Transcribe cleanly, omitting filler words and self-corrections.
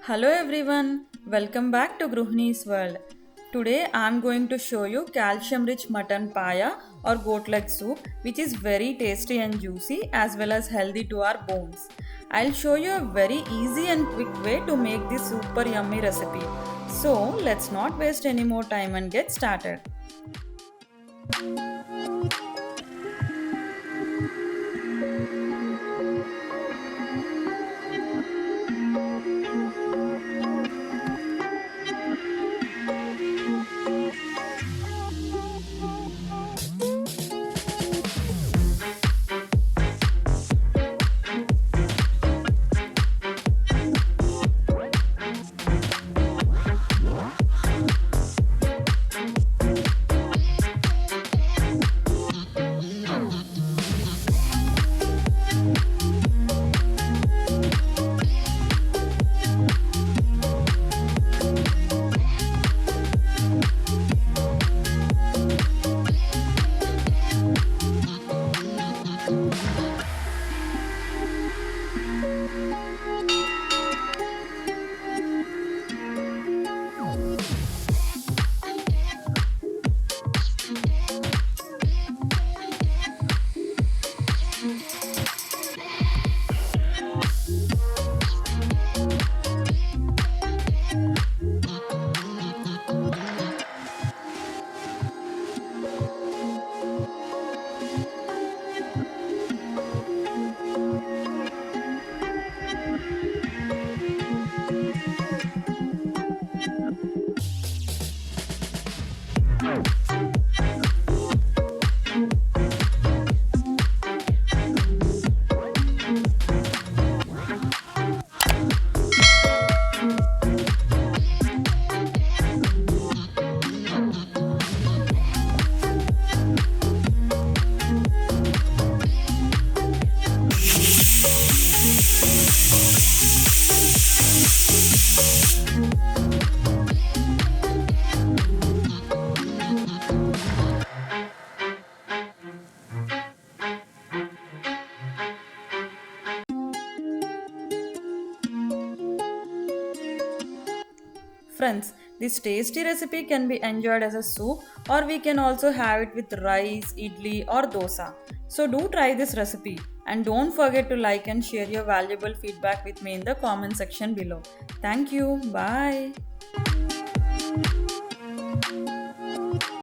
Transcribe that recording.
Hello everyone, welcome back to Gruhini's world. Today I am going to show you calcium rich mutton paya or goat leg soup which is very tasty and juicy as well as healthy to our bones. I'll show you a very easy and quick way to make this super yummy recipe. So let's not waste any more time and get started. Friends, this tasty recipe can be enjoyed as a soup or we can also have it with rice, idli or dosa. So do try this recipe and don't forget to like and share your valuable feedback with me in the comment section below. Thank you. Bye.